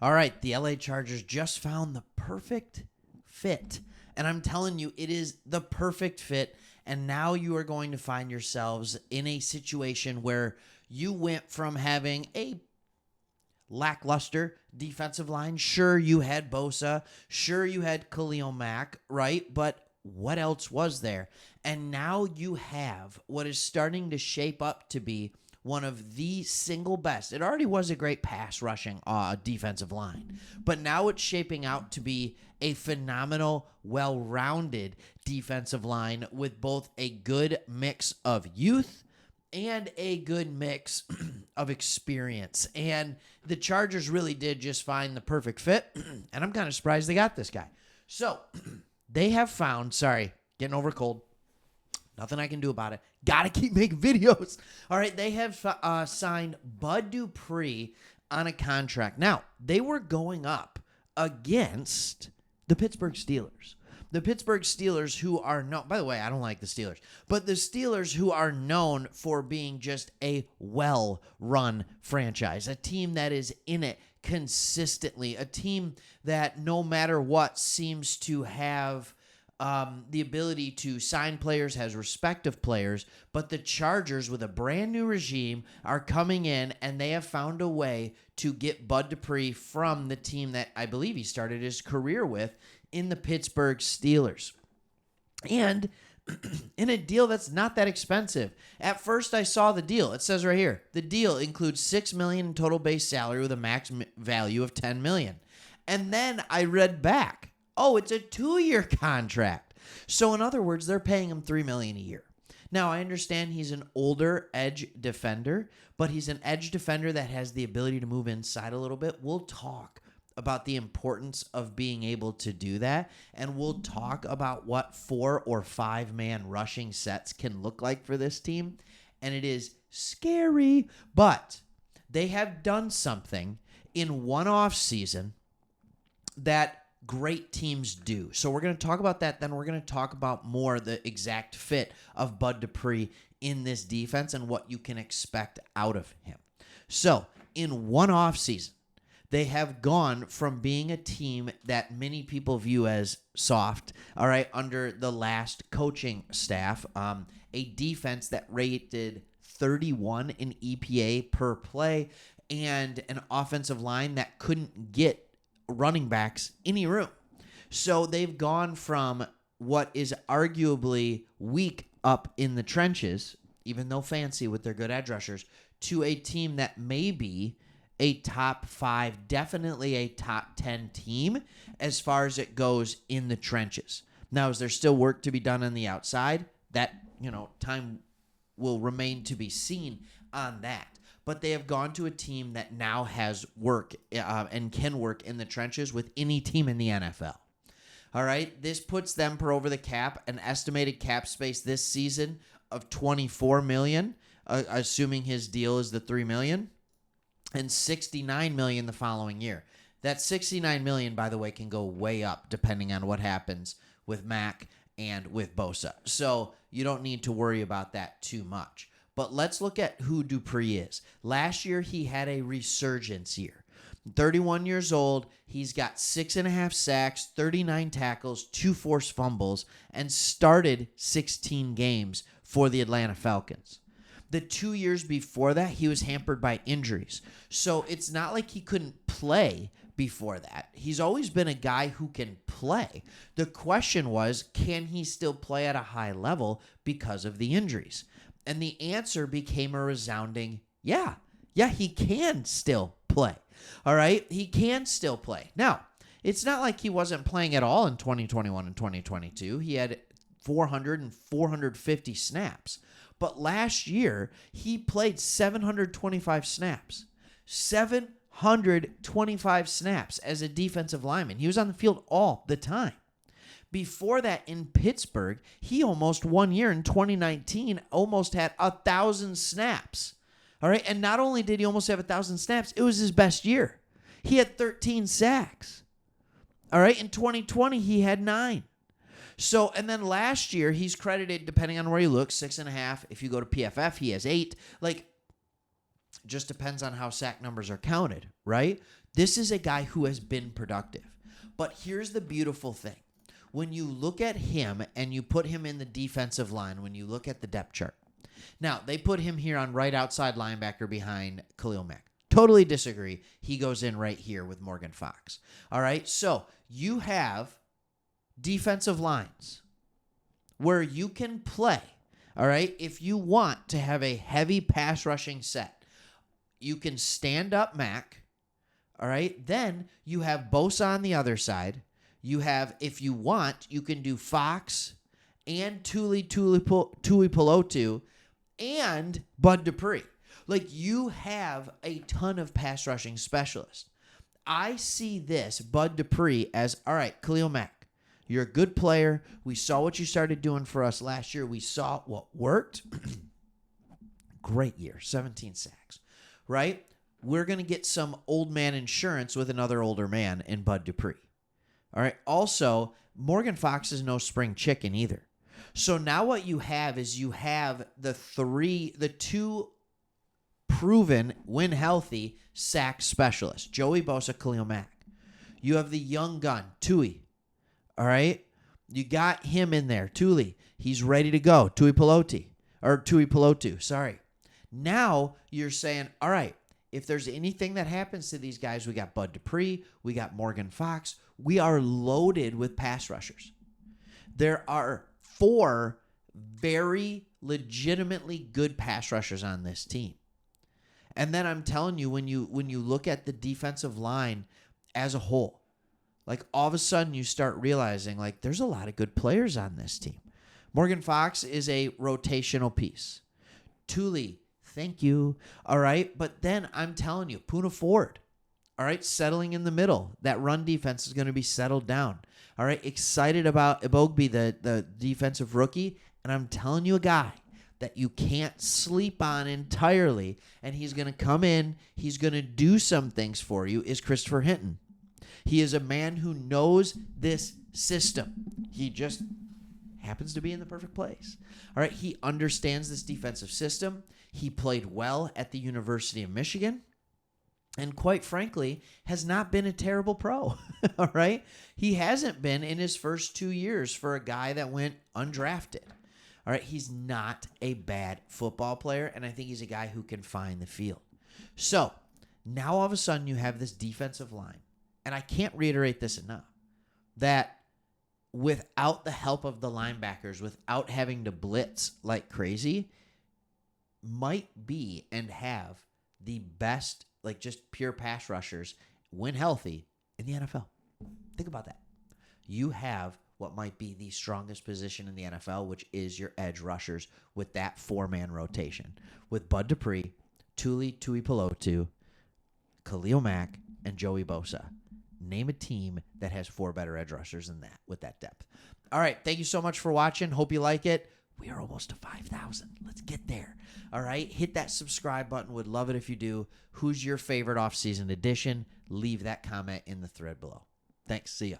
All right, the LA Chargers just found the perfect fit. And I'm telling you, it is the perfect fit. And now you are going to find yourselves in a situation where you went from having a lackluster defensive line. Sure, you had Bosa. Sure, you had Khalil Mack, right? But what else was there? And now you have what is starting to shape up to be one of the single best. It already was a great pass rushing defensive line, but now it's shaping out to be a phenomenal, well-rounded defensive line with both a good mix of youth and a good mix of experience. And the Chargers really did just find the perfect fit, and I'm kind of surprised they got this guy. So they have found, getting over a cold. Nothing I can do about it. Got to keep making videos. All right, they have signed Bud Dupree on a contract. Now, they were going up against the Pittsburgh Steelers. The Pittsburgh Steelers, who are known, by the way, I don't like the Steelers, but the Steelers who are known for being just a well-run franchise, a team that is in it consistently, a team that no matter what seems to have the ability to sign players, has respect of players, but the Chargers, with a brand new regime, are coming in, and they have found a way to get Bud Dupree from the team that I believe he started his career with in the Pittsburgh Steelers. And in a deal that's not that expensive. At first, I saw the deal. It says right here, the deal includes $6 million in total base salary with a max value of $10 million. And then I read back, oh, it's a 2-year contract. So in other words, they're paying him $3 million a year. Now, I understand he's an older edge defender, but he's an edge defender that has the ability to move inside a little bit. We'll talk about the importance of being able to do that, and we'll talk about what 4 or 5 man rushing sets can look like for this team, and it is scary, but they have done something in one off season that great teams do. So we're going to talk about that. Then we're going to talk about more the exact fit of Bud Dupree in this defense and what you can expect out of him. So in one off season, they have gone from being a team that many people view as soft, all right, under the last coaching staff, a defense that rated 31 in EPA per play, and an offensive line that couldn't get running backs any room. So they've gone from what is arguably weak up in the trenches, even though fancy with their good edge rushers, to a team that may be a top 5, definitely a top 10 team as far as it goes in the trenches. Now, is there still work to be done on the outside? That, time will remain to be seen on that. But they have gone to a team that now has work and can work in the trenches with any team in the NFL. All right, this puts them per over the cap, an estimated cap space this season of $24 million, assuming his deal is the $3 million, and $69 million the following year. That $69 million, by the way, can go way up depending on what happens with Mack and with Bosa. So you don't need to worry about that too much. But let's look at who Dupree is. Last year, he had a resurgence year. 31 years old, he's got 6.5 sacks, 39 tackles, 2 forced fumbles, and started 16 games for the Atlanta Falcons. The 2 years before that, he was hampered by injuries. So it's not like he couldn't play before that. He's always been a guy who can play. The question was, can he still play at a high level because of the injuries? And the answer became a resounding, yeah, he can still play. All right, he can still play. Now, it's not like he wasn't playing at all in 2021 and 2022. He had 400 and 450 snaps. But last year, he played 725 snaps. 725 snaps as a defensive lineman. He was on the field all the time. Before that, in Pittsburgh, he almost 1 year in 2019 almost had 1,000 snaps. All right, and not only did he almost have 1,000 snaps, it was his best year. He had 13 sacks. All right, in 2020, he had 9. So, and then last year, he's credited, depending on where you look, 6.5. If you go to PFF, he has 8. Just depends on how sack numbers are counted, right? This is a guy who has been productive. But here's the beautiful thing. When you look at him and you put him in the defensive line, when you look at the depth chart. Now, they put him here on right outside linebacker behind Khalil Mack. Totally disagree. He goes in right here with Morgan Fox. All right, so you have defensive lines where you can play. All right, if you want to have a heavy pass rushing set, you can stand up Mack. All right, then you have Bosa on the other side. You have, if you want, you can do Fox and Tuli Pelotu and Bud Dupree. Like, you have a ton of pass rushing specialists. I see this, Bud Dupree, as, all right, Khalil Mack, you're a good player. We saw what you started doing for us last year. We saw what worked. Great year, 17 sacks, right? We're going to get some old man insurance with another older man in Bud Dupree. All right. Also, Morgan Fox is no spring chicken either. So now what you have is you have the two proven, when healthy, sack specialists, Joey Bosa, Khalil Mack. You have the young gun, Tui. All right? You got him in there, Tuli. He's ready to go, Tui Pelotu, sorry. Now you're saying, all right, if there's anything that happens to these guys, we got Bud Dupree, we got Morgan Fox. We are loaded with pass rushers. There are 4 very legitimately good pass rushers on this team. And then I'm telling you, when you look at the defensive line as a whole, like all of a sudden you start realizing like there's a lot of good players on this team. Morgan Fox is a rotational piece. Tuli, thank you. All right. But then I'm telling you, Poona Ford, all right, settling in the middle. That run defense is going to be settled down. All right. Excited about Ebogbe, the defensive rookie. And I'm telling you, a guy that you can't sleep on entirely, and he's going to come in, he's going to do some things for you, is Christopher Hinton. He is a man who knows this system. He just happens to be in the perfect place. All right, he understands this defensive system. He played well at the University of Michigan, and quite frankly, has not been a terrible pro. All right, he hasn't been in his first 2 years for a guy that went undrafted. All right, he's not a bad football player, and I think he's a guy who can find the field. So now all of a sudden you have this defensive line, and I can't reiterate this enough, that without the help of the linebackers, without having to blitz like crazy, might be and have the best, like just pure pass rushers when healthy in the NFL. Think about that. You have what might be the strongest position in the NFL, which is your edge rushers with that 4-man rotation. With Bud Dupree, Tuli Pelotu, Khalil Mack, and Joey Bosa. Name a team that has 4 better edge rushers than that with that depth. All right, thank you so much for watching. Hope you like it. We are almost to 5,000. Let's get there. All right, hit that subscribe button. Would love it if you do. Who's your favorite offseason edition? Leave that comment in the thread below. Thanks. See ya.